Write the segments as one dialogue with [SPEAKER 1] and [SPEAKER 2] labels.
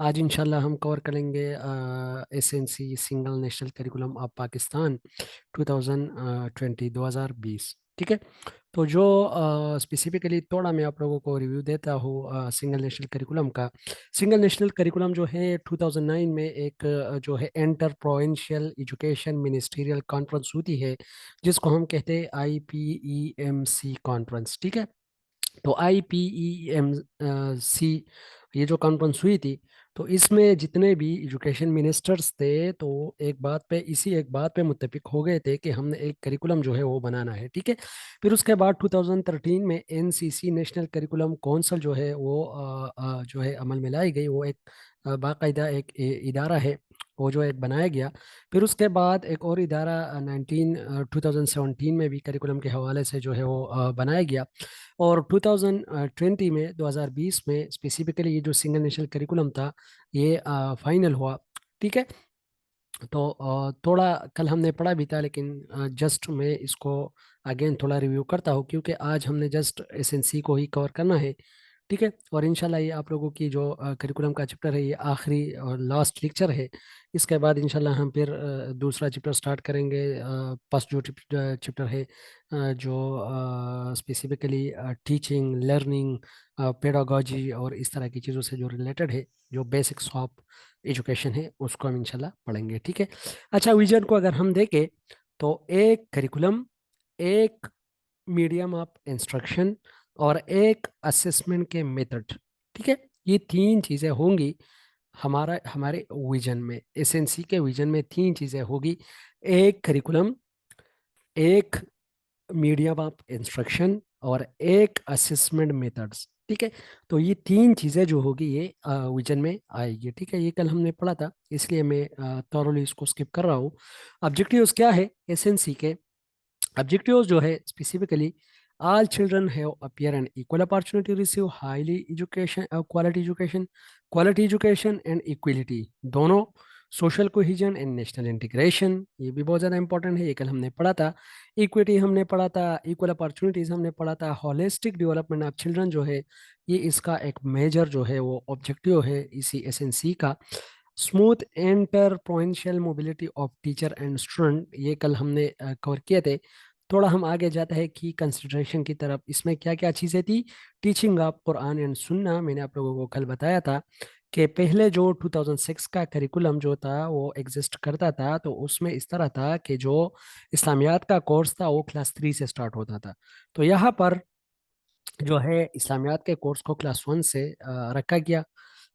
[SPEAKER 1] आज इंशाल्लाह हम कवर करेंगे SNC single national curriculum of Pakistan 2020 ठीक है। तो जो स्पेसिफिकली थोड़ा मैं आप लोगों को रिव्यू देता हूँ सिंगल नेशनल करिकुलम का। सिंगल नेशनल करिकुलम जो है 2009 में एक जो है inter provincial education ministerial conference होती है, जिसको हम कहते हैं IPEMC कॉन्फ्रेंस, ठीक है। तो IPEMC ये जो कॉन्फ्रेंस हुई थी, तो इसमें जितने भी एजुकेशन मिनिस्टर्स थे, तो एक बात पे मुत्तफिक हो गए थे कि हमने एक करिकुलम जो है वो बनाना है, ठीक है। फिर उसके बाद 2013 में NCC नेशनल करिकुलम काउंसिल जो है वो जो है अमल में लाई गई। वो एक बाकायदा एक इदारा है, वो जो एक बनाया गया। फिर उसके बाद एक और इदारा 2017 में भी करिकुलम के हवाले से जो है वो बनाया गया। और 2020 में 2020 में स्पेसिफिकली ये जो सिंगल नेशनल करिकुलम था, ये फाइनल हुआ, ठीक है। तो थोड़ा कल हमने पढ़ा भी था, लेकिन जस्ट मैं इसको अगेन थोड़ा रिव्यू करता हूँ, क्योंकि आज हमने जस्ट एसएनसी को ही कवर करना है, ठीक है। और इंशाल्लाह ये आप लोगों की जो करिकुलम का चैप्टर है, ये आखिरी और लास्ट लेक्चर है। इसके बाद इंशाल्लाह हम फिर दूसरा चैप्टर स्टार्ट करेंगे। फर्स्ट जो चैप्टर है जो स्पेसिफिकली टीचिंग लर्निंग पेडागोजी और इस तरह की चीज़ों से जो रिलेटेड है, जो बेसिक्स ऑफ एजुकेशन है, उसको हम इंशाल्लाह पढ़ेंगे, ठीक है। अच्छा, विजन को अगर हम देखें, तो एक करिकुलम, एक मीडियम ऑफ इंस्ट्रक्शन और एक असेसमेंट के मेथड, ठीक है। ये तीन चीज़ें होंगी हमारे विजन में, एसएनसी के विजन में तीन चीज़ें होगी। एक करिकुलम, एक मीडियम ऑफ इंस्ट्रक्शन और एक असेसमेंट मेथड्स, ठीक है। तो ये तीन चीज़ें जो होगी ये विजन में आएगी, ठीक है। ये कल हमने पढ़ा था, इसलिए मैं थॉरोली इसको स्किप कर रहा हूँ। ऑब्जेक्टिव्स क्या है एसएनसी के? objectives जो है specifically, all children have appear an equal opportunity to receive highly education quality education and equality दोनों, social cohesion and national integration, ये भी बहुत ज़्यादा इंपॉर्टेंट है, ये कल हमने पढ़ा था। इक्विटी हमने पढ़ा था, इक्वल अपॉर्चुनिटीज हमने पढ़ा था, होलिस्टिक डेवलपमेंट ऑफ चिल्ड्रन जो है, ये इसका एक मेजर जो है वो ऑब्जेक्टिव है इसी एसएनसी का। Smooth enter provincial mobility of teacher and student, ये कल हमने कवर किए थे। थोड़ा हम आगे जाते हैं की कंसिडरेशन की तरफ। इसमें क्या क्या चीज़ें थी? टीचिंग ऑफ कुरान एंड सुन्ना, मैंने आप लोगों को कल बताया था कि पहले जो 2006 का करिकुलम जो था वो एग्जिस्ट करता था, तो उसमें इस तरह था कि जो इस्लामियात का कोर्स था वो क्लास 3 से स्टार्ट होता था। तो यहाँ पर जो है इस्लामियात के कोर्स को क्लास 1 से रखा गया।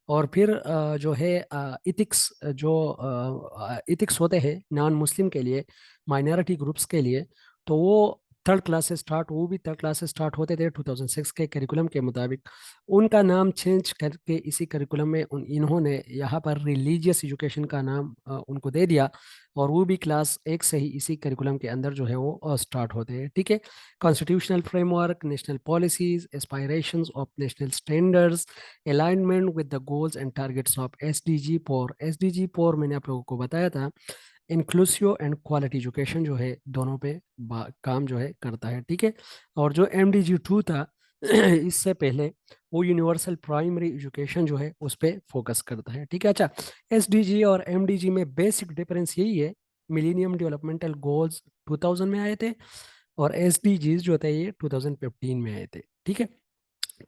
[SPEAKER 1] और फिर जो है इथिक्स, जो इथिक्स होते हैं नॉन मुस्लिम के लिए, माइनॉरिटी ग्रुप्स के लिए, तो वो भी थर्ड क्लास से स्टार्ट होते थे 2006 के करिकुलम के मुताबिक। उनका नाम चेंज करके इसी करिकुलम में इन्होंने यहाँ पर रिलीजियस एजुकेशन का नाम उनको दे दिया। और वो भी क्लास 1 से ही इसी करिकुलम के अंदर जो है वो स्टार्ट होते हैं, ठीक है। Constitutional framework, national policies, aspirations of national standards, alignment with the goals and targets of SDG 4 मैंने आप लोगों को बताया था। इंक्लूसिव एंड क्वालिटी एजुकेशन जो है दोनों पे काम जो है करता है, ठीक है। और जो MDG 2 था इससे पहले, वो यूनिवर्सल प्राइमरी एजुकेशन जो है उस पर फोकस करता है, ठीक है। अच्छा, SDG और MDG में बेसिक डिफरेंस यही है, मिलीनियम डेवलपमेंटल गोल्स 2000 में आए थे, और SDGs जो थे ये 2015 में आए थे, ठीक है।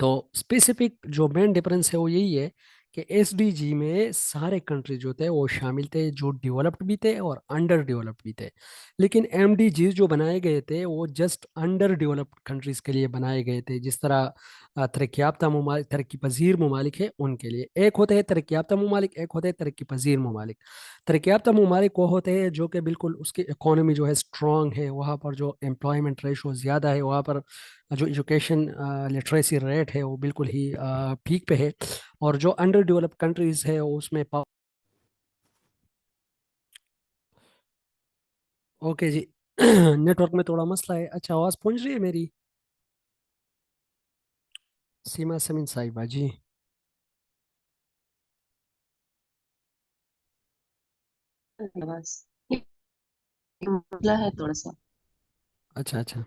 [SPEAKER 1] तो स्पेसिफिक जो मेन डिफरेंस है वो यही है कि एसडीजी में सारे कंट्रीज जो थे वो शामिल थे, जो डेवलप्ड भी थे और अंडर डेवलप्ड भी थे। लेकिन एमडीजी जो बनाए गए थे वो जस्ट अंडर डेवलप्ड कंट्रीज के लिए बनाए गए थे। जिस तरह तरक्की पजीर ममालिक है उनके लिए एक होते हैं तरक्की याफ्ता ममालिक, एक होते हैं तरक्की पजीर ममालिक। तरक्की याफ्ता ममालिक वो होते हैं जो कि बिल्कुल उसकी इकोनॉमी जो है स्ट्रांग है, वहाँ पर जो एम्प्लॉयमेंट रेशो ज़्यादा है, वहाँ पर जो एजुकेशन लिटरेसी रेट है वो बिल्कुल ही पीक पे है। और जो अंडर डेवलप्ड कंट्रीज है उसमें ओके जी। नेटवर्क में थोड़ा मसला है। अच्छा, आवाज़ पहुंच रही है मेरी? सीमा समीन साहिबा जी।
[SPEAKER 2] बस एक मसला है थोड़ा सा।
[SPEAKER 1] अच्छा अच्छा।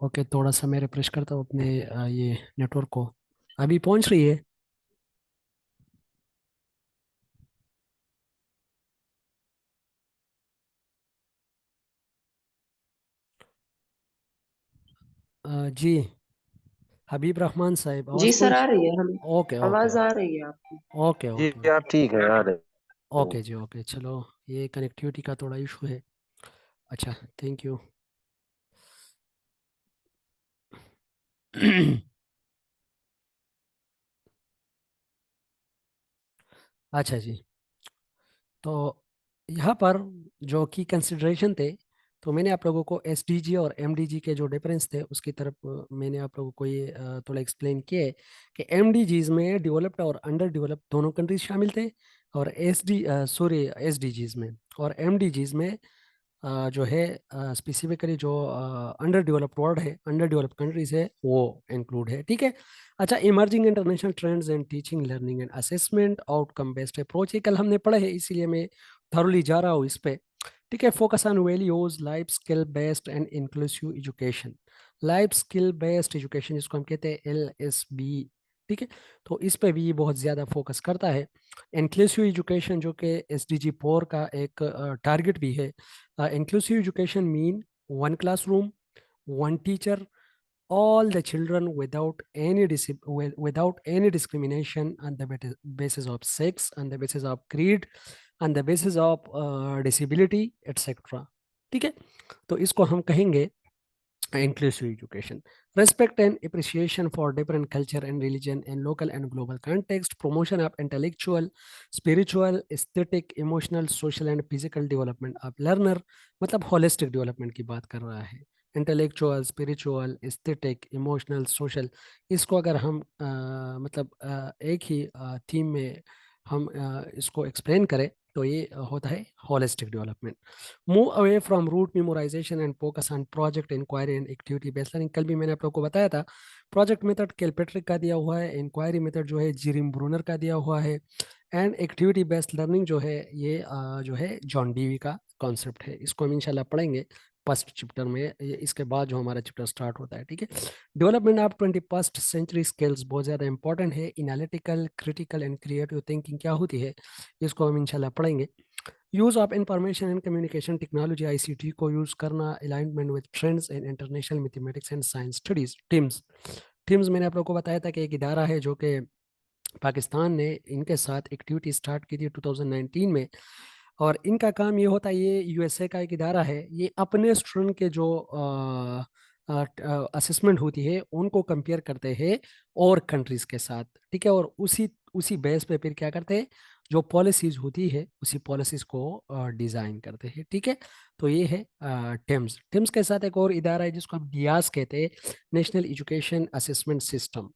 [SPEAKER 1] ओके, थोड़ा सा मैं रिफ्रेश करता हूँ अपने ये नेटवर्क को। अभी पहुंच रही है? जी, हबीब रहमान साहब,
[SPEAKER 2] जी
[SPEAKER 1] आवाज़
[SPEAKER 2] सर, आ
[SPEAKER 1] पहुंच?
[SPEAKER 2] रही है हमें।
[SPEAKER 1] ओके ओके
[SPEAKER 2] आवाज आ
[SPEAKER 1] ओके।
[SPEAKER 2] रही है आपकी।
[SPEAKER 1] ओके
[SPEAKER 3] जी
[SPEAKER 1] ओके ओके।
[SPEAKER 3] आप ठीक है आ रहे हो।
[SPEAKER 1] ओके जी, ओके, चलो। ये कनेक्टिविटी का थोड़ा इशू है। अच्छा, थैंक यू। अच्छा जी। तो यहाँ पर जो की कंसिडरेशन थे, तो मैंने आप लोगों को एसडीजी और एमडीजी के जो डिफरेंस थे उसकी तरफ मैंने आप लोगों को ये थोड़ा एक्सप्लेन किया है कि एमडीजीज में डेवलप्ड और अंडर डेवलप्ड दोनों कंट्रीज शामिल थे, और एसडीजीज में और एमडीजीज में जो है स्पेसिफिकली जो अंडर डेवलप्ड वर्ल्ड है, अंडर डेवलप्ड कंट्रीज है, वो इंक्लूड है, ठीक है। अच्छा, emerging international trends and teaching learning and assessment outcome based approach, ये कल हमने पढ़े हैं, इसीलिए मैं थॉरली जा रहा हूँ इस पे। ठीक है, focus on values, life skill based and inclusive education. Life skill based education जिसको हम कहते हैं LSB। ठीक है, तो इस पे भी ये बहुत ज़्यादा फोकस करता है। इंक्लूसिव एजुकेशन जो कि SDG 4 का एक टारगेट भी है। Inclusive education mean one classroom, one teacher, all the children without without any discrimination on the basis of sex, on the basis of creed, on the basis of disability, etc. ठीक है, तो इसको हम कहेंगे inclusive education. Respect and appreciation for different culture and religion in local and global context. Promotion of intellectual, spiritual, aesthetic, emotional, social and physical development of learner. मतलब holistic development की बात कर रहा है। Intellectual, spiritual, aesthetic, emotional, social, इसको अगर हम मतलब एक ही थीम में हम इसको एक्सप्लेन करें, तो ये होता है holistic development. Move away from rote memorization and focus on project inquiry and activity based learning. कल भी मैंने आप लोग को बताया था, प्रोजेक्ट मेथड किलपेट्रिक का दिया हुआ है, इंक्वायरी मेथड जो है जिरिम ब्रूनर का दिया हुआ है, एंड एक्टिविटी बेस्ड लर्निंग जो है ये जो है जॉन डीवी का कॉन्सेप्ट है। इसको हम इंशाल्लाह पढ़ेंगे फर्स्ट चैप्टर में, इसके बाद जो हमारा चैप्टर स्टार्ट होता है, ठीक है। Development of 21st century skills बहुत ज़्यादा इंपॉर्टेंट है। Analytical, critical and creative thinking क्या होती है, इसको हम इंशाल्लाह पढ़ेंगे। Use of information and communication technology ICT को यूज करना, alignment with trends in international mathematics and science studies. Teams, teams मैंने आप लोगों को बताया था कि एक इदारा है जो कि पाकिस्तान ने इनके साथ एक्टिविटी स्टार्ट की थी 2019 में। और इनका काम ये होता है, ये USA का एक इदारा है, ये अपने स्टूडेंट के जो असेसमेंट होती है उनको कंपेयर करते हैं और कंट्रीज के साथ, ठीक है। और उसी उसी बेस पे फिर क्या करते हैं, जो पॉलिसीज होती है उसी पॉलिसीज को डिजाइन करते हैं, ठीक है। तो ये है टिम्स। टिम्स के साथ एक और इदारा है जिसको हम डियास कहते हैं, नेशनल एजुकेशन असेसमेंट सिस्टम,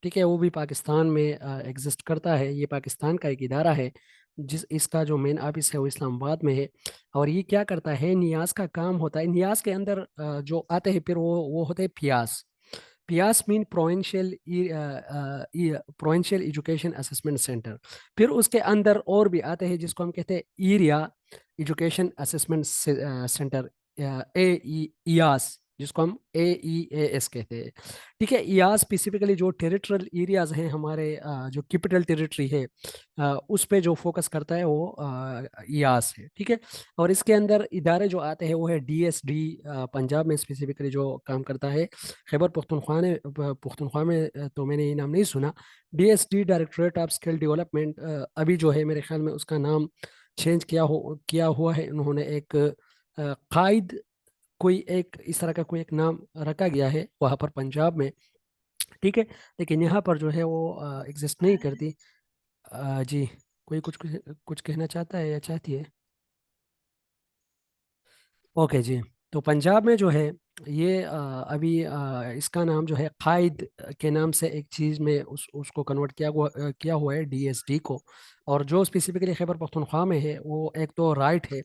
[SPEAKER 1] ठीक है। वो भी पाकिस्तान में एग्जिस्ट करता है, ये पाकिस्तान का एक इदारा है, जिस इसका जो मेन ऑफिस है वो इस्लामाबाद में है। और ये क्या करता है, नियाज का काम होता है, नियाज के अंदर जो आते हैं फिर वो होते हैं पियास। पियास mean provincial provincial education assessment centre. फिर उसके अंदर और भी आते हैं जिसको हम कहते हैं area education assessment centre, Yash, जिसको हम AEAS कहते हैं, ठीक है। इयास स्पेसिफिकली जो टेरिटोरियल एरियाज हैं हमारे, जो कैपिटल टेरिटरी है, उस पे जो फोकस करता है वो इयास है, ठीक है। और इसके अंदर इदारे जो आते हैं वो है DSD, पंजाब में स्पेसिफिकली जो काम करता है। खैबर पुख्तनख्वा में तो मैंने ये नाम नहीं सुना। DSD directorate of skill development, अभी जो है मेरे ख्याल में उसका नाम चेंज किया हुआ है उन्होंने। एक कायद, कोई एक इस तरह का कोई एक नाम रखा गया है वहाँ पर पंजाब में, ठीक है। लेकिन यहाँ पर जो है वो एग्जिस्ट नहीं करती। जी, कोई कुछ कुछ कुछ कहना चाहता है या चाहती है? ओके जी। तो पंजाब में जो है ये अभी इसका नाम जो है कायद के नाम से एक चीज़ में उसको कन्वर्ट किया हुआ है DSD को। और जो स्पेसिफिकली खैबर पख्तूनख्वा में है वो एक तो राइट है,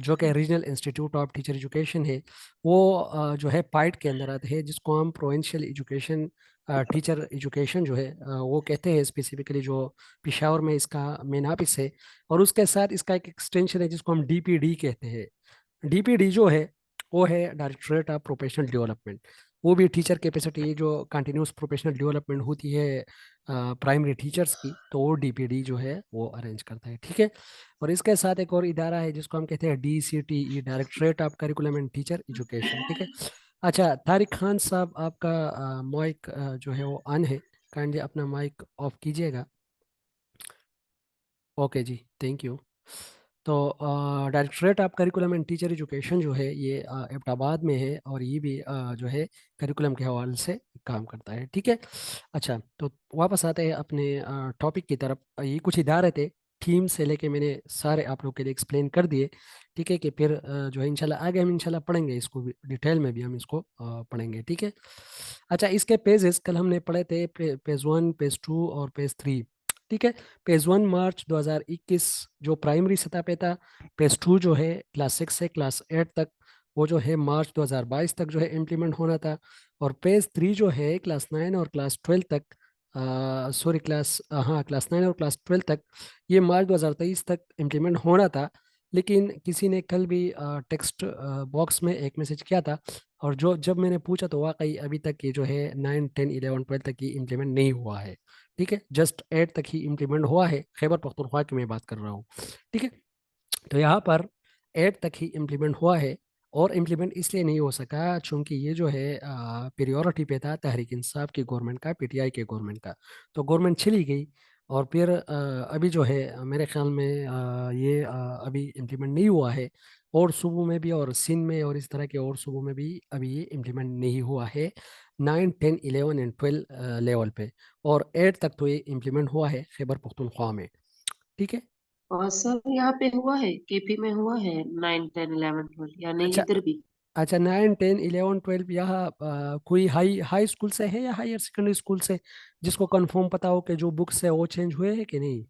[SPEAKER 1] जो कि regional institute of teacher education है, वो जो है पाइट के अंदर आते हैं, जिसको हम प्रोविंशियल एजुकेशन टीचर एजुकेशन जो है वो कहते हैं स्पेसिफिकली, जो पिशावर में इसका मेन ऑफिस है। और उसके साथ इसका एक एक्सटेंशन है जिसको हम डीपीडी कहते हैं। डीपीडी जो है वो है डायरेक्टरेट ऑफ प्रोफेशनल डेवलपमेंट। वो भी टीचर कैपेसिटी जो कंटिन्यूस प्रोफेशनल डेवलपमेंट होती है प्राइमरी टीचर्स की, तो वो डीपीडी जो है वो अरेंज करता है, ठीक है। और इसके साथ एक और इदारा है जिसको हम कहते हैं DCTE, directorate of curriculum and teacher education, ठीक है। अच्छा तारिक खान साहब, आपका माइक जो है वो ऑन है, काइंडली अपना माइक ऑफ कीजिएगा। ओके जी, थैंक यू। तो directorate of curriculum and teacher education जो है ये एबटाबाद में है, और ये भी जो है करिकुलम के हवाले से काम करता है, ठीक है। अच्छा, तो वापस आते हैं अपने टॉपिक की तरफ। ये कुछ इदारे थे, थीम से लेके मैंने सारे आप लोग के लिए एक्सप्लेन कर दिए, ठीक है। कि फिर जो है इंशाल्लाह आगे हम इंशाल्लाह पढ़ेंगे इसको भी डिटेल में, भी हम इसको पढ़ेंगे, ठीक है। अच्छा, इसके पेजेस कल हमने पढ़े थे, पेज 1, पेज 2 और पेज 3, ठीक है। पेज 1 मार्च 2021 जो प्राइमरी सतह पे था। पेज 2 जो है क्लास 6 से क्लास 8 तक, वो जो है मार्च 2022 तक जो है इम्प्लीमेंट होना था। और पेज 3 जो है क्लास 9 और क्लास 12 तक, सॉरी क्लास हाँ क्लास 9 और क्लास 12 तक, ये मार्च 2023 तक इम्प्लीमेंट होना था। लेकिन किसी ने कल भी टेक्स्ट बॉक्स में एक मैसेज किया था, और जो जब मैंने पूछा तो वाकई अभी तक ये जो है 9, 10, 11, 12 तक ये इम्प्लीमेंट नहीं हुआ है, ठीक है। जस्ट 8 तक ही इम्प्लीमेंट हुआ है, खैबर पख्तूनख्वा की मैं बात कर रहा हूँ, ठीक है। तो यहाँ पर 8 तक ही इम्प्लीमेंट हुआ है। और इम्प्लीमेंट इसलिए नहीं हो सका चूंकि ये जो है प्रियोरिटी पे था तहरीक इंसाफ की गवर्नमेंट का, पीटीआई के गवर्नमेंट का। तो गवर्नमेंट चली गई, और फिर अभी जो है मेरे ख्याल में ये अभी इम्प्लीमेंट नहीं हुआ है। और सूबों में भी, और सिंध में, और इस तरह के और सूबों में भी अभी ये इम्प्लीमेंट नहीं हुआ है 9, 10, 11 एंड 12 लेवल पे। और 8 तक तो ये इम्प्लीमेंट हुआ है खैबर पख्तूनख्वा में, ठीक है।
[SPEAKER 2] और सर यहाँ पे हुआ है, केपी में हुआ है 9, 10, 11, 12 या नहीं
[SPEAKER 1] अच्छा,
[SPEAKER 2] इधर भी?
[SPEAKER 1] अच्छा 9, 10, 11, 12 यहाँ कोई हाई हाई स्कूल से है या हायर सेकेंडरी स्कूल से, जिसको कंफर्म पता हो कि जो बुक्स है वो चेंज हुए हैं कि नहीं?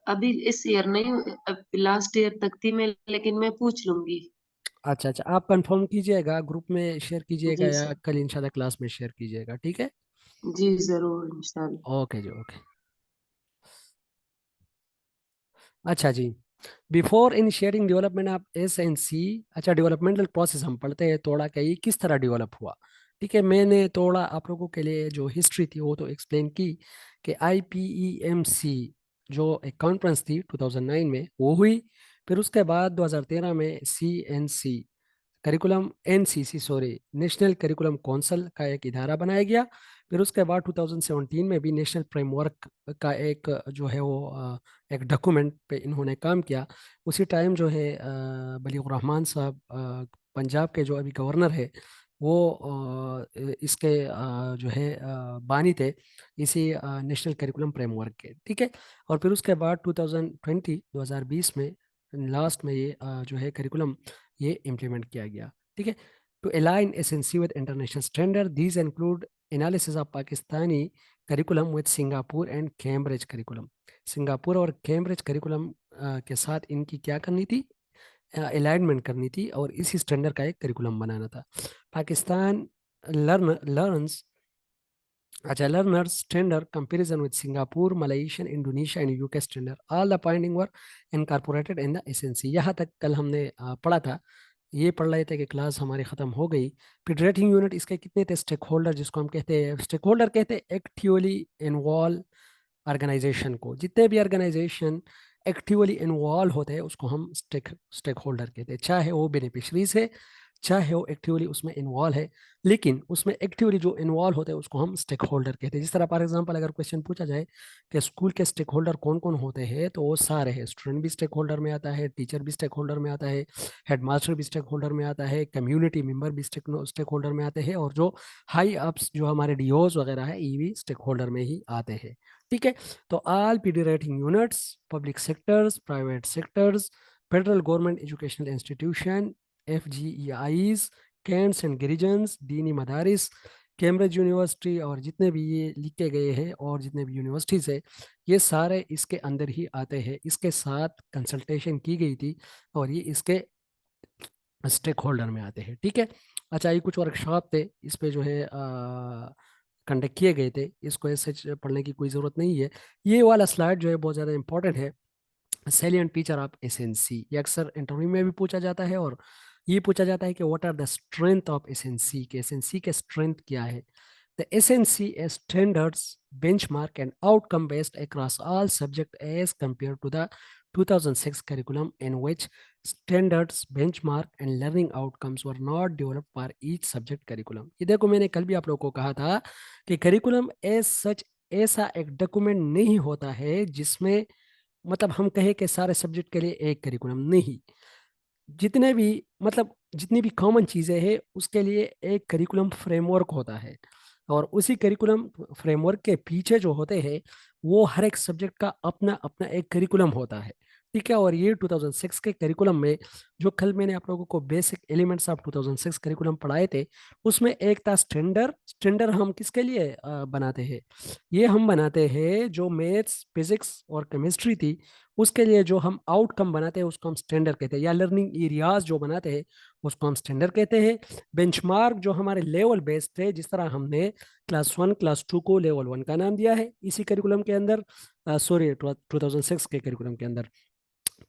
[SPEAKER 2] अभी इस ईयर नहीं, लास्ट ईयर तक थी मैं, लेकिन मैं पूछ लूंगी।
[SPEAKER 1] अच्छा अच्छा, आप कंफर्म कीजिएगा, ग्रुप में शेयर कीजिएगा
[SPEAKER 2] जी
[SPEAKER 1] या
[SPEAKER 2] सर।
[SPEAKER 1] कल इंशाल्लाह क्लास में शेयर कीजिएगा, ठीक है।
[SPEAKER 2] जी जरूर इंशाल्लाह।
[SPEAKER 1] ओके जी, ओके। अच्छा जी, before initiating development of S N C, अच्छा डेवलपमेंटल प्रोसेस हम पढ़ते हैं थोड़ा, कि ये किस तरह डेवलप हुआ, ठीक है। मैंने थोड़ा आप लोगों के लिए जो हिस्ट्री थी वो तो एक्सप्लेन की, कि IPEMC जो एक कॉन्फ्रेंस थी 2009 में वो हुई। फिर उसके बाद 2013 में CNC, curriculum NCC sorry, national curriculum council का एक इदारा बनाया गया। फिर उसके बाद 2017 में भी नेशनल फ्रेमवर्क का एक जो है वो एक डॉक्यूमेंट पे इन्होंने काम किया। उसी टाइम जो है बलीगुर रहमान साहब पंजाब के जो अभी गवर्नर है, वो इसके जो है बानी थे, इसी नेशनल करिकुलम फ्रेमवर्क के, ठीक है। और फिर उसके बाद 2020 में लास्ट में ये जो है करिकुलम ये इम्प्लीमेंट किया गया, ठीक है। To align SNC with international standard, these include analysis of Pakistani curriculum with Singapore and Cambridge curriculum. Singapore और कैम्ब्रिज करिकुलम के साथ इनकी क्या करनी थी, अलाइनमेंट करनी थी, और इसी स्टैंडर्ड का एक करिकुलम बनाना था। पाकिस्तान लर्न्स, अच्छा learners standard comparison with Singapore, Malaysian, Indonesia and UK standard. All the finding were incorporated in the SNC. यहाँ तक कल हमने पढ़ा था, ये पढ़ रहे थे कि क्लास हमारी खत्म हो गई। फिर रेटिंग यूनिट इसके कितने थे, स्टेक होल्डर जिसको हम कहते हैं, स्टेक होल्डर कहते हैं एक्टिवली इन्वॉल्व ऑर्गेनाइजेशन को। जितने भी ऑर्गेनाइजेशन एक्टिवली इन्वॉल्व होते हैं उसको हम स्टेक स्टेक होल्डर कहते हैं, चाहे वो बेनिफिशरीज है, चाहे वो एक्टिवली उसमें इन्वॉल्व है। लेकिन उसमें एक्टिवली जो इन्वॉल्व होते हैं उसको हम स्टेक होल्डर कहते हैं। जिस तरह फॉर एग्जांपल अगर क्वेश्चन पूछा जाए कि स्कूल के स्टेक होल्डर कौन कौन होते हैं, तो वो सारे हैं, स्टूडेंट भी स्टेक होल्डर में आता है, टीचर भी स्टेक होल्डर में आता है, हेड मास्टर भी स्टेक होल्डर में आता है, कम्युनिटी मेंबर भी स्टेक होल्डर में आते हैं, और जो हाई अप्स जो हमारे डीओज वगैरह है ये भी स्टेक होल्डर में ही आते हैं, ठीक है। तो all PD rating units, public sectors, private sectors, federal government educational institution, FGEIs, cantts and garrisons, दीनी मदारिस, कैम्ब्रिज यूनिवर्सिटी, और जितने भी ये लिखे गए हैं और जितने भी यूनिवर्सिटीज़ है, ये सारे इसके अंदर ही आते हैं। इसके साथ कंसल्टेशन की गई थी, और ये इसके स्टेक होल्डर में आते हैं, ठीक है। अच्छा, ये कुछ वर्कशॉप थे इस पे जो है कंडक्ट किए गए थे, इसको ऐसे पढ़ने की कोई ज़रूरत नहीं है। ये वाला स्लाइड जो है बहुत ज़्यादा इंपॉर्टेंट है, सैलिएंट फीचर ऑफ एसएनसी। ये अक्सर इंटरव्यू में भी पूछा जाता है, और ये पूछा जाता है कि what are the strength of SNC, के एसएनसी के स्ट्रेंथ क्या है। The SNC standards benchmark and outcome based across all subject as compare to the 2006 curriculum in which standards benchmark and learning outcomes were not developed for each subject curriculum। ये देखो, मैंने कल भी आप लोगों को कहा था कि करिकुलम एज सच ऐसा एक डॉक्यूमेंट नहीं होता है जिसमें मतलब हम कहे कि सारे सब्जेक्ट के लिए एक करिकुलम नहीं। जितने भी मतलब जितनी भी कॉमन चीज़ें हैं उसके लिए एक करिकुलम फ्रेमवर्क होता है, और उसी करिकुलम फ्रेमवर्क के पीछे जो होते हैं वो हर एक सब्जेक्ट का अपना अपना एक करिकुलम होता है, ठीक है। और ये 2006 के करिकुलम में जो कल मैंने आप लोगों को बेसिक एलिमेंट्स ऑफ 2006 करिकुलम पढ़ाए थे, उसमें एक था स्टैंडर्ड। स्टैंडर्ड हम किसके लिए बनाते हैं? ये हम बनाते हैं जो मैथ्स, फिजिक्स और केमिस्ट्री थी उसके लिए जो हम आउटकम बनाते हैं उसको हम स्टैंडर्ड कहते हैं, या लर्निंग एरियाज जो बनाते हैं उसको हम स्टैंडर्ड कहते हैं। बेंचमार्क जो हमारे लेवल बेस्ड है, जिस तरह हमने क्लास 1 क्लास 2 को लेवल 1 का नाम दिया है इसी करिकुलम के अंदर, सॉरी 2006 के करिकुलम के अंदर।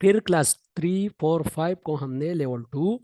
[SPEAKER 1] फिर क्लास 3 4 5 को हमने लेवल 2,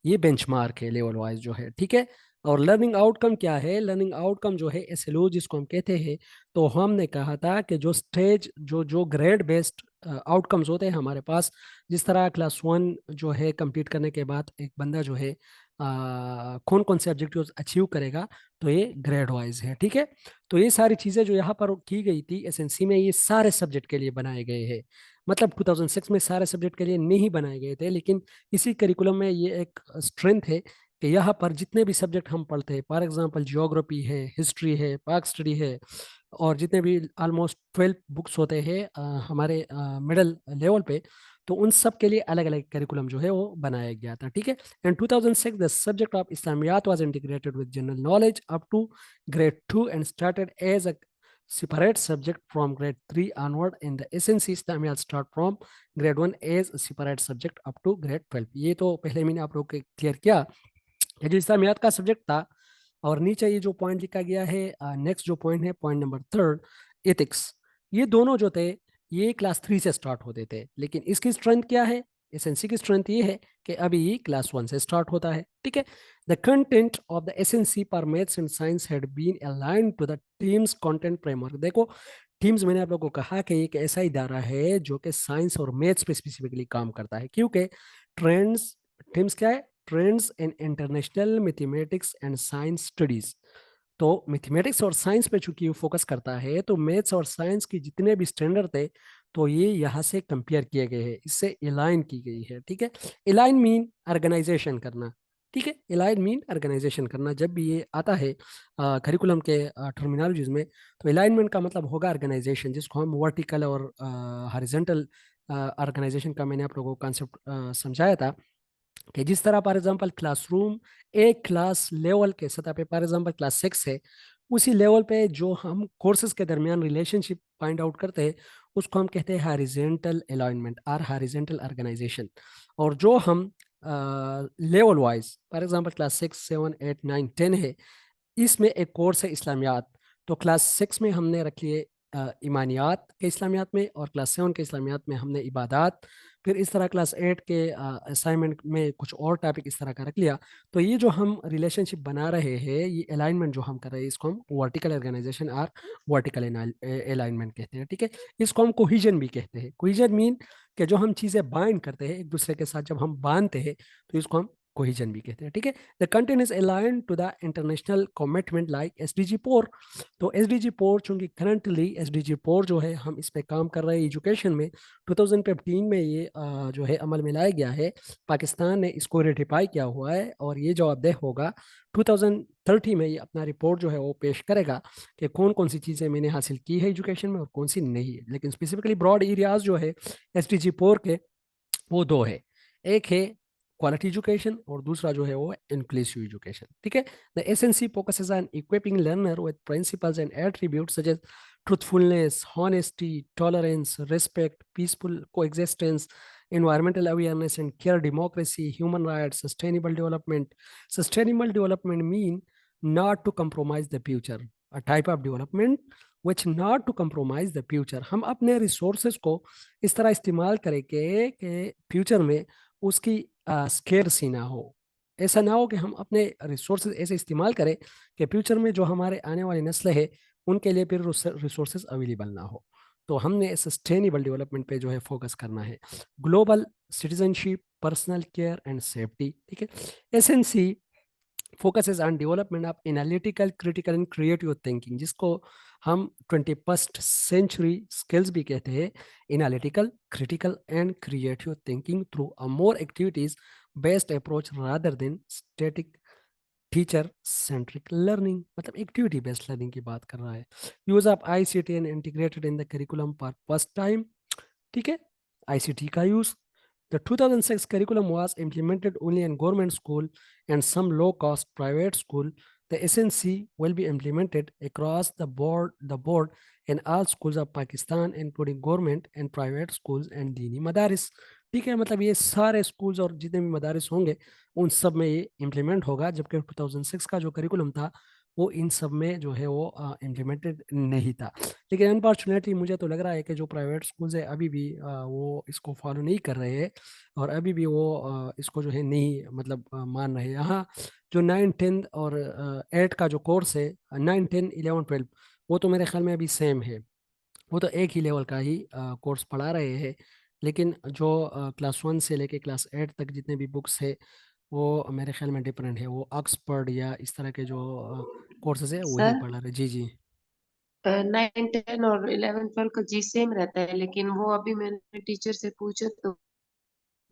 [SPEAKER 1] ये बेंचमार्क है लेवल वाइज जो है, ठीक है। और लर्निंग आउटकम क्या है? लर्निंग आउटकम जो है एसएलओ जिसको हम कहते हैं, तो हमने कहा था कि जो स्टेज जो जो ग्रेड बेस्ड आउटकम्स होते हैं हमारे पास, जिस तरह क्लास 1 जो है कंप्लीट करने के बाद एक बंदा जो है कौन कौन से ऑब्जेक्टिव्स अचीव करेगा, तो ये ग्रेड वाइज है, ठीक है। तो ये सारी चीज़ें जो यहाँ पर की गई थी एसएनसी में, ये सारे सब्जेक्ट के लिए बनाए गए हैं। मतलब 2006 में सारे सब्जेक्ट के लिए नहीं बनाए गए थे, लेकिन इसी करिकुलम में ये एक स्ट्रेंथ है कि यहाँ पर जितने भी सब्जेक्ट हम पढ़ते हैं, फॉर एग्जांपल जियोग्राफी है, हिस्ट्री है, पाक स्टडी है, और जितने भी ऑलमोस्ट 12 बुक्स होते हैं हमारे मिडिल लेवल पे, तो उन सब के लिए अलग अलग करिकुलम जो है वो बनाया गया था, ठीक है। And 2006 the subject of Islamiat was integrated with general knowledge up to grade 2 and started as a separate subject from grade 3 onward in the SNC Islamiyat start from grade 1 as a separate subject up to grade 12। ये तो पहले मैंने आप लोग को clear किया ये जो इस्लामियात का सब्जेक्ट था। और नीचे ये जो पॉइंट लिखा गया है, नेक्स्ट जो पॉइंट है पॉइंट नंबर 3, एथिक्स। ये दोनों जो थे ये क्लास 3 से स्टार्ट होते थे, लेकिन इसकी स्ट्रेंथ क्या है? एसएनसी की स्ट्रेंथ ये है कि अभी ये क्लास 1 से स्टार्ट होता है, ठीक है। The content of the SNC for maths and science had been aligned to the TIMSS content framework. देखो, टीम्स मैंने आप लोगों को कहा कि एक ऐसा इदारा है जो कि साइंस और मैथ्स पे स्पेसिफिकली काम करता है, क्योंकि ट्रेंड्स, टीम्स क्या है? Trends in international mathematics and science studies. तो मैथमेटिक्स और साइंस पे चूंकि वो फोकस करता है, तो मैथ्स और साइंस की जितने भी स्टैंडर्ड थे तो ये यहाँ से कंपेयर किए गए हैं, इससे अलाइन की गई है, ठीक है। अलाइन मीन ऑर्गेनाइजेशन करना, ठीक है। अलाइन मीन ऑर्गेनाइजेशन करना, जब भी ये आता है करिकुलम के टर्मिनोलॉजीज में, तो अलाइनमेंट का मतलब होगा ऑर्गेनाइजेशन, जिसको हम वर्टिकल और हॉरिजॉन्टल ऑर्गेनाइजेशन का मैंने आप लोगों को कॉन्सेप्ट समझाया था कि जिस तरह फॉर एग्जांपल क्लासरूम एक क्लास लेवल के सतह पे, फॉर एग्जांपल क्लास 6 है, उसी लेवल पे जो हम कोर्सेज के दरमियान रिलेशनशिप फाइंड आउट करते हैं उसको हम कहते हैं हॉरिजॉन्टल अलाइनमेंट और हॉरिजॉन्टल ऑर्गेनाइजेशन। और जो हम level wise for example class 6 7 8 9 10 है, इसमें एक कोर्स है इस्लामियात, तो क्लास 6 में हमने रख लिए ईमानियात के इस्लामियात में, और क्लास 7 के इस्लामियात में हमने इबादात। फिर इस तरह क्लास 8 के असाइनमेंट में कुछ और टॉपिक इस तरह का रख लिया। तो ये जो हम रिलेशनशिप बना रहे हैं, ये अलाइनमेंट जो हम कर रहे हैं, इसको हम वर्टिकल ऑर्गेनाइजेशन और वर्टिकल अलाइनमेंट कहते हैं, ठीक है। इसको हम कोहिजन भी कहते हैं। कोहिजन मीन कि जो हम चीज़ें बाइंड करते हैं एक दूसरे के साथ, जब हम बांधते हैं तो इसको हम कोहिजन भी कहते हैं, ठीक है। The content is aligned to the international commitment like SDG4। तो SDG4 चूंकि करंटली SDG4 जो है हम इस पे काम कर रहे हैं एजुकेशन में, 2015 में ये जो है अमल में लाया गया है, पाकिस्तान ने इसको रेटिफाई किया हुआ है, और ये जवाबदेह होगा 2030 में ये अपना रिपोर्ट जो है वो पेश करेगा कि कौन कौन सी चीज़ें मैंने हासिल की है एजुकेशन में और कौन सी नहीं है। लेकिन स्पेसिफिकली ब्रॉड एरियाज जो है SDG4 के, वो दो है। एक है क्वालिटी एजुकेशन और दूसरा जो है वो इंक्लूसिव एजुकेशन, ठीक है। The SNC focuses on equipping learner with principles and attributes such as truthfulness, honesty, tolerance, respect, peaceful coexistence, environmental awareness and care, democracy, human rights, sustainable development. Sustainable development mean not to compromise the future, a type of development which not to compromise the future. हम अपने resources को इस तरह इस्तेमाल करेंगे कि future में उसकी स्केर्सी ना हो। ऐसा ना हो कि हम अपने रिसोर्सेज ऐसे इस्तेमाल करें कि फ्यूचर में जो हमारे आने वाली नस्लें हैं उनके लिए फिर रिसोर्सेज अवेलेबल ना हो। तो हमने सस्टेनेबल डेवलपमेंट पे जो है फोकस करना है। Global citizenship, personal care and safety, ठीक है। SNC focuses on development of analytical, critical and creative thinking, जिसको हम 21st century skills भी कहते हैं। analytical, critical and creative thinking through a more activities based approach rather than static teacher centric learning, मतलब activity based learning की बात कर रहा है। Use of ICT and integrated in the curriculum for first time, ठीक है, ICT का use. The 2006 curriculum was implemented only in government school and some low-cost private school. The SNC will be implemented across the board in all schools of Pakistan, including government and private schools and दीनी मदारिस। ठीक है, मतलब ये सारे schools और जितने भी मदारिस होंगे उन सब में ये इम्प्लीमेंट होगा, जबकि 2006 का जो करिकुलम था वो इन सब में जो है वो इम्प्लीमेंटेड नहीं था। लेकिन अनफॉर्चुनेटली मुझे तो लग रहा है कि जो प्राइवेट स्कूल्स है अभी भी वो इसको फॉलो नहीं कर रहे हैं और अभी भी वो इसको जो है नहीं मतलब मान रहे हैं। यहाँ जो 9 10 और 8 का जो कोर्स है, 9 10 11 12, वो तो मेरे ख्याल में अभी सेम है, वो तो एक ही लेवल का ही कोर्स पढ़ा रहे हैं। लेकिन जो क्लास 1 से लेके क्लास 8 तक जितने भी बुक्स है वो मेरे ख्याल में डिफरेंट है, वो ऑक्सफोर्ड या इस तरह के जो कोर्सेज है वही
[SPEAKER 2] सर
[SPEAKER 1] पढ़ा रहे। जी जी।
[SPEAKER 2] 9 10 और 11 12 का जी सेम रहता है, लेकिन वो अभी मैंने टीचर से पूछा तो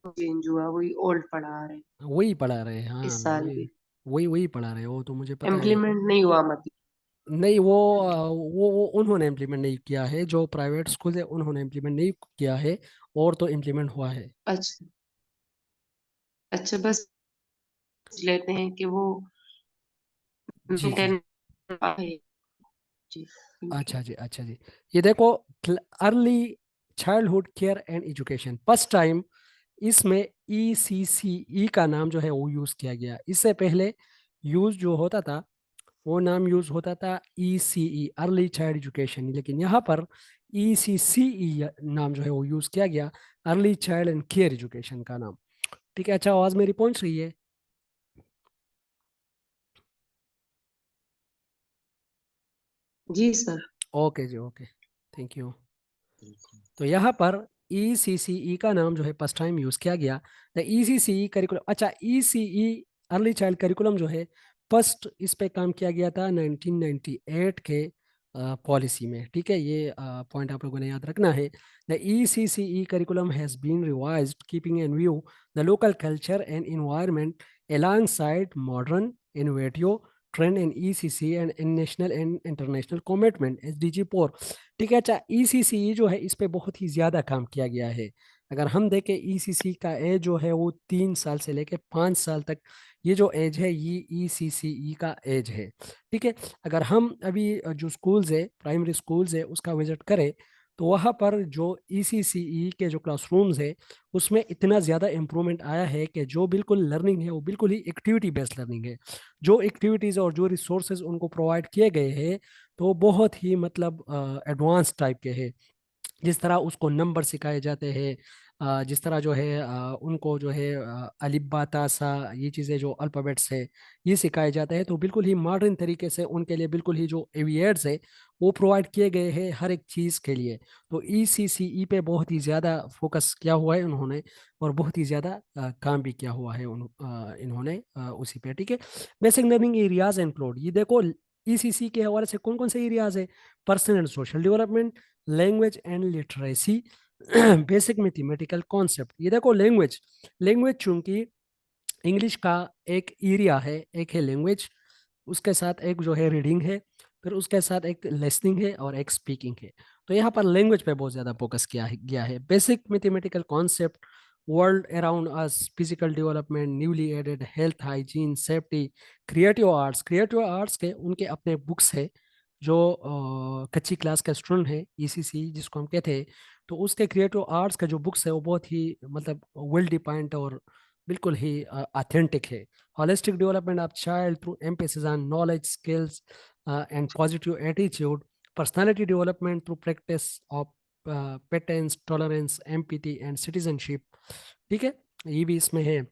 [SPEAKER 2] चेंज हुआ, वही ओल्ड पढ़ा रहे हैं
[SPEAKER 1] वही पढ़ा रहे हैं, हाँ
[SPEAKER 2] इस साल
[SPEAKER 1] वही
[SPEAKER 2] भी।
[SPEAKER 1] वही वही पढ़ा रहे हैं, वो तो मुझे पता है।
[SPEAKER 2] इम्प्लीमेंट नहीं हुआ मतलब।
[SPEAKER 1] नहीं वो उन्होंने इम्प्लीमेंट नहीं किया है, जो प्राइवेट स्कूल है उन्होंने इम्प्लीमेंट नहीं किया है, और तो इम्प्लीमेंट हुआ है।
[SPEAKER 2] अच्छा अच्छा, बस लेते हैं कि वो
[SPEAKER 1] जी जी।
[SPEAKER 2] 10 है। जी थैंक यू।
[SPEAKER 1] अच्छा जी, अच्छा जी। ये देखो, early childhood care and education, first time इसमें ECCE का नाम जो है वो यूज किया गया। इससे पहले यूज जो होता था वो नाम यूज होता था ECE, अर्ली चाइल्ड एजुकेशन, लेकिन यहाँ पर ECCE नाम जो है वो यूज किया गया, early child and care education का नाम। ठीक है, अच्छा आवाज मेरी पहुंच रही है?
[SPEAKER 2] जी सर।
[SPEAKER 1] ओके जी, ओके, थैंक यू। तो यहाँ पर ECCE का नाम जो है फर्स्ट टाइम यूज किया गया। द ECCE करिकुलम, अच्छा ECE अर्ली चाइल्ड करिकुलम जो है फर्स्ट इस पे काम किया गया था 1998 के पॉलिसी में। ठीक है, ये पॉइंट आप लोगों ने याद रखना है। The ECCE curriculum has been revised keeping in view the local culture and environment alongside modern innovative trend in ECC and in national and international commitment SDG 4। ठीक है, अच्छा ECC जो है इस पे बहुत ही ज्यादा काम किया गया है। अगर हम देखें ECC का एज जो है वो 3 साल से लेके 5 साल तक, ये जो एज है ये ECCE का एज है। ठीक है, अगर हम अभी जो स्कूल्स है, प्राइमरी स्कूल्स है, उसका विजिट करें तो वहाँ पर जो ECCE के जो क्लासरूम्स है उसमें इतना ज़्यादा इम्प्रूवमेंट आया है कि जो बिल्कुल लर्निंग है वो बिल्कुल ही एक्टिविटी बेस्ड लर्निंग है। जो एक्टिविटीज़ और जो रिसोर्सेज उनको प्रोवाइड किए गए हैं तो बहुत ही मतलब एडवांस टाइप के हैं। जिस तरह उसको नंबर सिखाए जाते हैं, जिस तरह जो है उनको जो है अलिफ बा ता सा, ये चीज़ें जो अल्फ़ाबेट्स है ये सिखाए जाते हैं, तो बिल्कुल ही मॉडर्न तरीके से उनके लिए बिल्कुल ही जो एवियर्स है वो प्रोवाइड किए गए हैं हर एक चीज़ के लिए। तो ECCE पे बहुत ही ज़्यादा फोकस किया हुआ है उन्होंने, और बहुत ही ज़्यादा काम भी किया हुआ है इन्होंने उसी पे। ठीक है, बेसिक लर्निंग एरियाज इंक्लूड, ये देखो ECC के हवाले से कौन कौन से एरियाज है: personal and social development, language and literacy, basic mathematical concept. ये देखो लैंग्वेज, लैंग्वेज चूंकि इंग्लिश का एक एरिया है, एक है लैंग्वेज, उसके साथ एक जो है रीडिंग है, फिर उसके साथ एक लिसनिंग है और एक स्पीकिंग है। तो यहाँ पर लैंग्वेज पे बहुत ज़्यादा फोकस किया है गया है। Basic mathematical concept, world around us, physical development, newly added, health, hygiene, safety, creative arts. Creative arts के उनके अपने बुक्स है, जो कच्ची क्लास का स्टूडेंट है, ईसीसी जिसको हम कहते हैं, तो उसके क्रिएटिव आर्ट्स का जो बुक्स है वो बहुत ही मतलब वेल डिफाइंड और बिल्कुल ही ऑथेंटिक है। Holistic development of child through emphasis on knowledge, skills and positive attitude, personality development through practice of patience, tolerance, empathy and citizenship. ठीक है, ये भी इसमें है।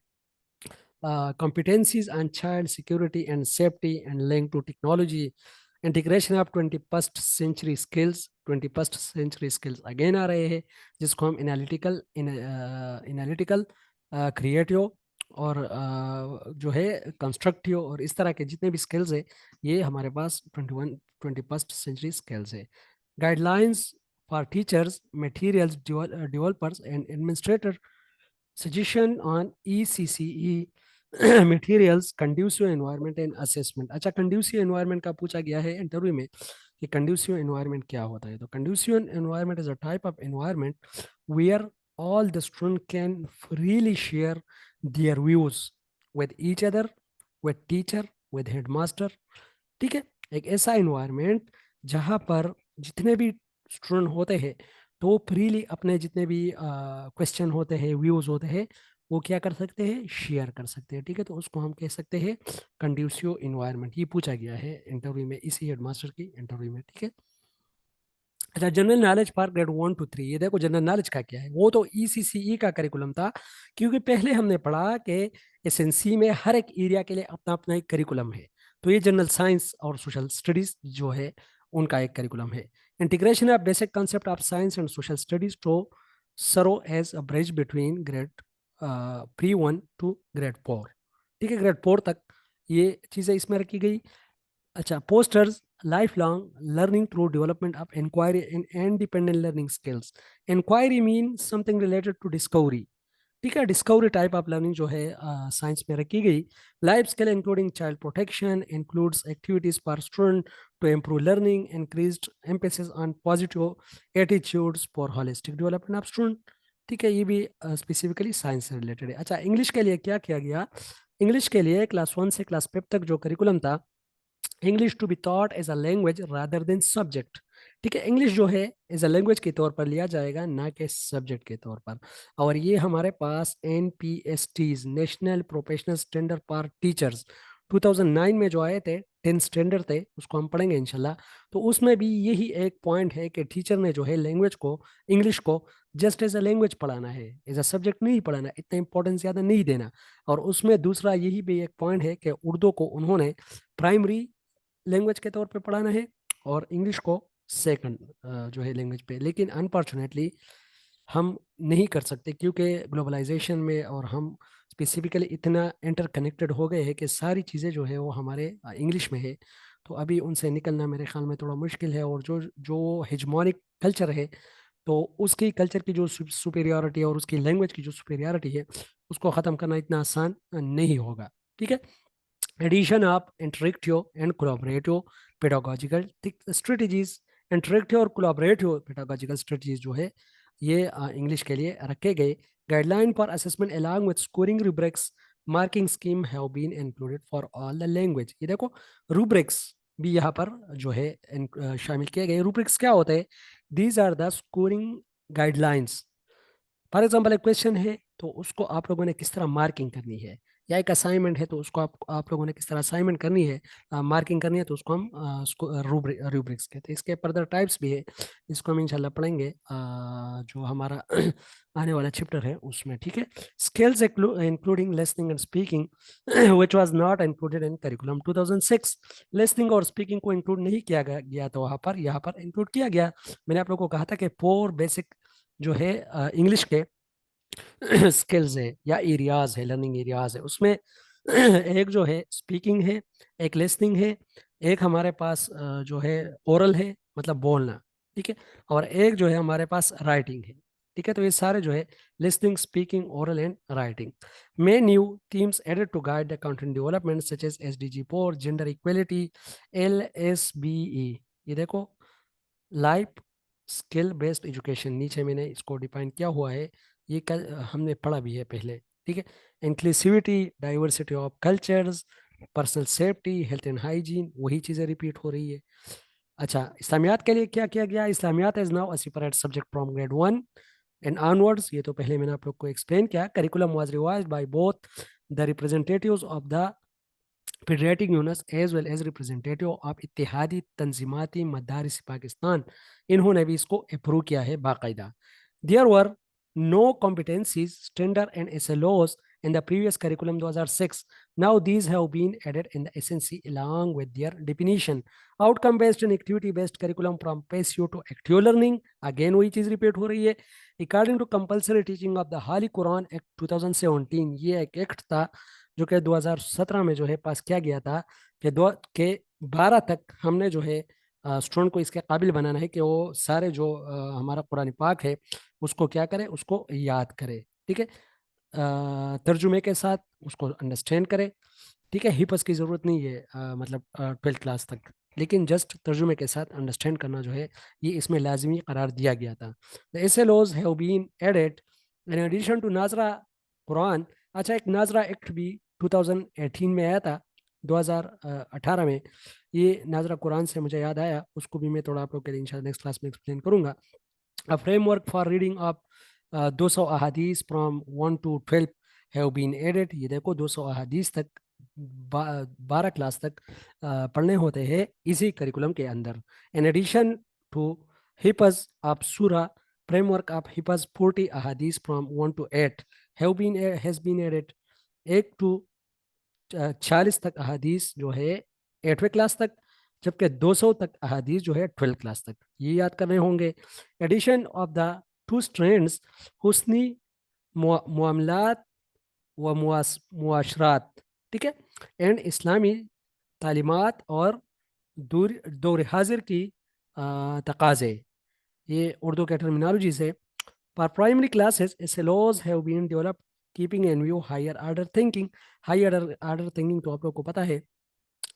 [SPEAKER 1] competencies on child security and safety and linked to technology, integration of 21st century skills, 21st century skills again आ रहे हैं, जिसको हम एनालिटिकल क्रिएटिव और जो है कंस्ट्रक्टिव और इस तरह के जितने भी स्किल्स है, ये हमारे पास 21st सेंचुरी स्किल्स है। Guidelines for teachers, materials, developers and administrator, suggestion on ECCE materials, conducive environment and assessment। अच्छा, conducive environment का पूछा गया है इंटरव्यू में कि conducive environment क्या होता है। तो conducive environment is a type of environment where all the students can freely share their views with each other, with teacher, with headmaster। ठीक है, एक ऐसा इन्वायरमेंट जहाँ पर जितने भी स्टूडेंट होते हैं तो फ्रीली अपने जितने भी क्वेश्चन होते हैं, व्यूज होते हैं, वो क्या कर सकते हैं, शेयर कर सकते हैं। ठीक है, तो उसको हम कह सकते हैं कंड्यूसिव इन्वायरमेंट। ये पूछा गया है इंटरव्यू में, इसी हेडमास्टर की इंटरव्यू में। ठीक है, अच्छा, general knowledge for grade 1 to 3। ये देखो जनरल नॉलेज का क्या है, वो तो ईसीसीई का करिकुलम था, क्योंकि पहले हमने पढ़ा कि एसएनसी में हर एक एरिया के लिए अपना अपना एक करिकुलम है। तो ये जनरल साइंस और सोशल स्टडीज जो है उनका एक करिकुलम है। Integration of basic concept of science and social studies to serve as a bridge between grade Pre-1 to grade 4। ठीक है, ग्रेड 4 तक ये चीज़ें इसमें रखी गई। अच्छा, posters, life long learning through development of inquiry and independent learning skills. Inquiry mean something related to discovery. ठीक है, डिस्कवरी टाइप ऑफ लर्निंग जो है साइंस में रखी गई। Life skill including child protection includes activities for student to improve learning, increased emphasis on positive attitudes for holistic development of student. ठीक है, ये भी स्पेसिफिकली साइंस से रिलेटेड है। अच्छा, इंग्लिश के लिए क्या किया गया, इंग्लिश के लिए क्लास 1 से क्लास 5 तक जो करिकुलम था, English to be taught as a language rather than subject. ठीक है, इंग्लिश जो है एज अ लैंग्वेज के तौर पर लिया जाएगा, ना कि सब्जेक्ट के तौर पर। और ये हमारे पास NPSTs, national professional standard for teachers, 2009 में जो आए थे, 10 स्टैंडर्ड थे, उसको हम पढ़ेंगे इंशाल्लाह। तो उसमें भी यही एक पॉइंट है कि टीचर ने जो है लैंग्वेज को, इंग्लिश को जस्ट एज अ लैंग्वेज पढ़ाना है, एज अ सब्जेक्ट नहीं पढ़ाना, इतना इंपॉर्टेंस ज़्यादा नहीं देना। और उसमें दूसरा यही भी एक पॉइंट है कि उर्दू को उन्होंने प्राइमरी लैंग्वेज के तौर पे पढ़ाना है और इंग्लिश को सेकंड जो है लैंग्वेज पे। लेकिन अनफॉर्चुनेटली हम नहीं कर सकते, क्योंकि ग्लोबलाइजेशन में और हम स्पेसिफिकली इतना इंटरकनेक्टेड हो गए हैं कि सारी चीज़ें जो है वो हमारे इंग्लिश में है। तो अभी उनसे निकलना मेरे ख्याल में थोड़ा मुश्किल है। और जो जो हेजमोनिक कल्चर है, तो उसकी कल्चर की जो सुपेरियरिटी है और उसकी लैंग्वेज की जो सुपेरियरिटी है, उसको ख़त्म करना इतना आसान नहीं होगा। ठीक है, addition of interactive and collaborative pedagogical strategies। interactive और collaborative pedagogical strategies जो है ये इंग्लिश के लिए रखे गए। Guideline for assessment along with scoring rubrics, marking scheme have been included for all the language। ये देखो rubrics भी यहाँ पर जो है शामिल किए गए। rubrics क्या होते हैं, these are the scoring guidelines। For example एक क्वेश्चन है तो उसको आप लोगों ने किस तरह मार्किंग करनी है, या एक असाइनमेंट है तो उसको आप लोगों ने किस तरह असाइनमेंट करनी है, मार्किंग करनी है, तो उसको हम रूब्रिक्स कहते हैं। इसके फर्दर टाइप्स भी है, इसको हम इंशाल्लाह पढ़ेंगे जो हमारा आने वाला चैप्टर है उसमें। ठीक है, skills including listening and speaking which was not included in curriculum 2006। Listening और स्पीकिंग को इंक्लूड नहीं किया गया तो यहाँ पर इंक्लूड किया गया। मैंने आप लोगों को कहा था कि 4 बेसिक जो है इंग्लिश के स्किल्स है या एरियाज है, लर्निंग एरियाज है। उसमें एक जो है स्पीकिंग है, एक लिसनिंग है, एक हमारे पास जो है ओरल है, मतलब बोलना। ठीक है, और एक जो है हमारे पास राइटिंग है। ठीक है, तो ये सारे जो है listening, speaking, oral and writing. May new themes added to guide the content development such as SDG 4, gender equality, LSBE। ये देखो लाइफ स्किल बेस्ड एजुकेशन, नीचे मैंने इसको डिफाइन किया हुआ है, ये कल हमने पढ़ा भी है पहले। ठीक है, inclusivity, diversity of cultures, personal safety, health and hygiene, वही चीज़ें रिपीट हो रही है। अच्छा, इस्लामियात के लिए क्या किया गया? Islamiat is now a separate subject from grade 1 and onwards. ये तो पहले मैंने आप लोग को एक्सप्लेन किया। Curriculum was revised by both the representatives of the pediatric यूनस as well as representative of Ittehadi Tanzeemati Madaris Pakistan. इन्होंने भी इसको अप्रूव किया है बाकायदा। There were no competencies standard and SLOs in the previous curriculum 2006. Now these have been added in the SNC along with their definition. Outcome based and activity based curriculum from PSU to actual learning, again वही चीज repeat हो रही है। According to compulsory teaching of the Holy Quran Act 2017, ये एक act था जो कि 2017 में जो है पास किया गया था कि दो के 12 तक हमने जो है स्टूडेंट को इसके काबिल बनाना है कि वो सारे जो हमारा कुरान पाक है उसको क्या करे, उसको याद करे। ठीक है, तर्जुमे के साथ उसको अंडरस्टैंड करे। ठीक है, हिफज की ज़रूरत नहीं है मतलब 12th क्लास तक, लेकिन जस्ट तर्जुमे के साथ अंडरस्टैंड करना जो है ये इसमें लाजमी करार दिया गया था। The SLOs have been added in addition to नाजरा कुरान। अच्छा, एक नाजरा एक्ट भी 2018 में आया था, 2018 में। ये नाजरा कुरान से मुझे याद आया, उसको भी मैं थोड़ा आप लोग के लिए इंशाल्लाह नेक्स्ट क्लास में एक्सप्लेन करूंगा। A framework for reading of 200 अहादीस from 1 to 12 have been added. ये देखो 200 अहादीस तक 12 क्लास तक पढ़ने होते हैं इसी करिकुलम के अंदर। इन एडिशन टू हिफज ऑफ सूरा, फ्रेमवर्क ऑफ हिफज 40 अहादीस from 1 to 8 has been added. 1 to 40 तक अहादीस जो है 8वें क्लास तक, जबकि 200 तक अहादीस जो है 12 क्लास तक। ये याद करने होंगे। Addition of the two strands, हुस्नी मुआमलात व मुआशरात, ठीक है, एंड इस्लामी तालीमात और दौर हाजिर की तकाजे, ये उर्दू के टर्मिनोलॉजीज है। For primary classes, SLOs have been developed keeping in view higher order thinking. Higher order thinking तो आप लोग को पता है,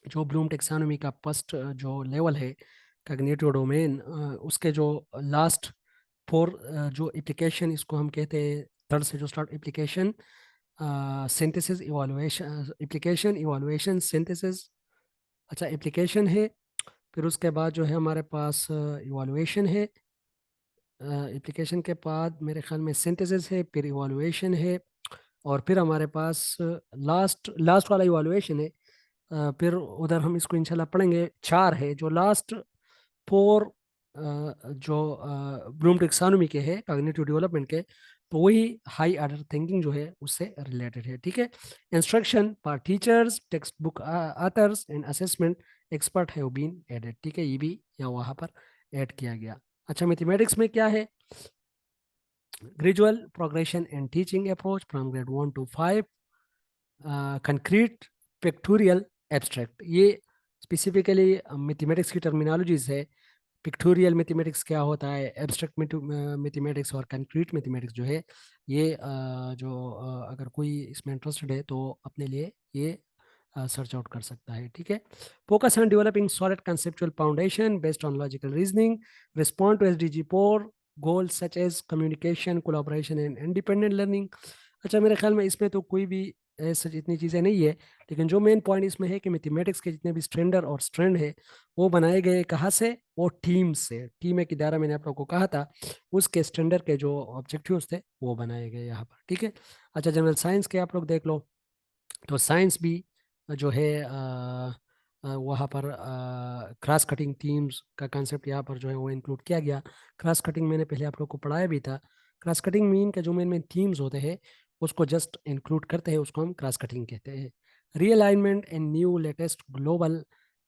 [SPEAKER 1] जो ब्लूम टेक्सानोमी का फर्स्ट जो लेवल है कॉग्निटिव डोमेन, उसके जो लास्ट 4 जो एप्लीकेशन इसको हम कहते हैं, थर्ड से जो start application, synthesis evaluation, application evaluation synthesis. अच्छा, एप्लीकेशन है, फिर उसके बाद जो है हमारे पास इवैल्यूएशन है, एप्लीकेशन के बाद मेरे ख्याल में सिंथेसिस है, फिर इवैल्यूएशन है, और फिर हमारे पास लास्ट लास्ट वाला इवैल्यूएशन है। फिर उधर हम इसको इंशाल्लाह पढ़ेंगे। 4 है जो लास्ट 4 जो ब्लूम टेक्सोनोमी के है कॉग्निटिव डेवलपमेंट के, तो वही हाई ऑर्डर थिंकिंग जो है उससे रिलेटेड है। ठीक है, instruction for teachers, textbook authors and assessment expert have been added. ठीक है, ये भी यहाँ वहाँ पर ऐड किया गया। अच्छा, मैथमेटिक्स में क्या है? Gradual progression and teaching approach from grade 1 to 5, concrete, pictorial, abstract. ये स्पेसिफिकली मैथमेटिक्स की टर्मिनोलॉजीज है। पिक्टोरियल मैथमेटिक्स क्या होता है, एब्स्ट्रैक्ट मैथमेटिक्स और कंक्रीट मैथमेटिक्स जो है ये अगर कोई इसमें इंटरेस्टेड है तो अपने लिए ये सर्च आउट कर सकता है। ठीक है, focus on developing solid conceptual foundation based on logical reasoning, respond to SDG4 goals such as communication, collaboration and independent learning. अच्छा, मेरे ख्याल में इसमें तो कोई भी ऐसा इतनी चीज़ें नहीं है, लेकिन जो मेन पॉइंट इसमें है कि मैथमेटिक्स के जितने भी स्टैंडर्ड और स्ट्रैंड है वो बनाए गए कहाँ से? वो टीम से। टीम एक इदारा मैंने आप लोगों को कहा था, उसके स्टैंडर्ड के जो ऑब्जेक्टिव्स थे वो बनाए गए यहाँ पर। ठीक है, अच्छा, जनरल साइंस के आप लोग देख लो, तो साइंस भी जो है वहाँ पर क्रॉस कटिंग टीम्स का कंसेप्ट यहाँ पर जो है वो इंक्लूड किया गया। क्रॉस कटिंग मैंने पहले आप लोग को पढ़ाया भी था। क्रॉस कटिंग मीन के जो मेन मेन थीम्स होते हैं उसको जस्ट इंक्लूड करते हैं, उसको हम क्रॉस कटिंग कहते हैं। Realignment and new latest global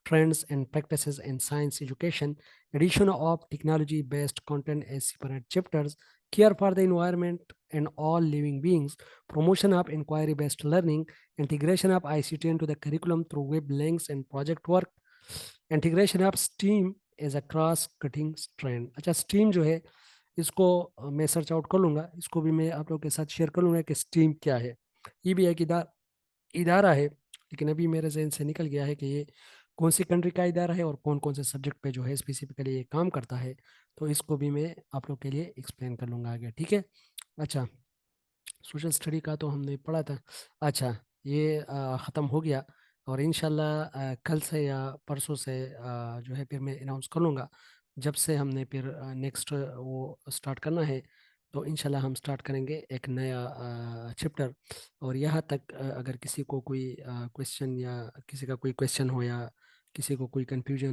[SPEAKER 1] trends and practices in science education, addition of technology based content as separate chapters, care for the environment and all living beings, promotion of inquiry based learning, integration of ICT into the curriculum through web links and project work, integration of STEAM as a cross cutting strand। अच्छा, STEAM जो है इसको मैं search out कर लूंगा, इसको भी मैं आप लोग के साथ शेयर कर लूंगा कि STEAM क्या है। ये भी एक इदारा है, लेकिन अभी मेरे जहन से निकल गया है कि ये कौन सी कंट्री का इदारा है और कौन कौन से सब्जेक्ट पे जो है स्पेसिफिकली ये काम करता है। तो इसको भी मैं आप लोग के लिए एक्सप्लेन कर लूँगा आगे। ठीक है, अच्छा, सोशल स्टडी का तो हमने पढ़ा था। अच्छा, ये ख़त्म हो गया। और इंशाल्लाह कल से या परसों से जो है फिर मैं अनाउंस कर लूँगा। जब से हमने फिर नेक्स्ट वो स्टार्ट करना है, तो इंशाल्लाह हम स्टार्ट करेंगे एक नया चैप्टर। और यहाँ तक अगर किसी को कोई क्वेश्चन या किसी का कोई क्वेश्चन हो या किसी को कोई कन्फ्यूजन